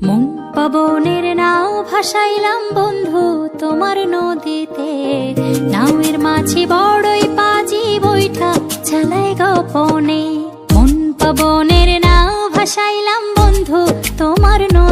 মন পবনের নাও ভাসাইলাম বন্ধু তোমার নদীতে, নাওয়ের মাঝি বড়ই পাজি বৈঠা চালাই গোপনে। মন পবনের নাও ভাসাইলাম বন্ধু তোমার নদীতে,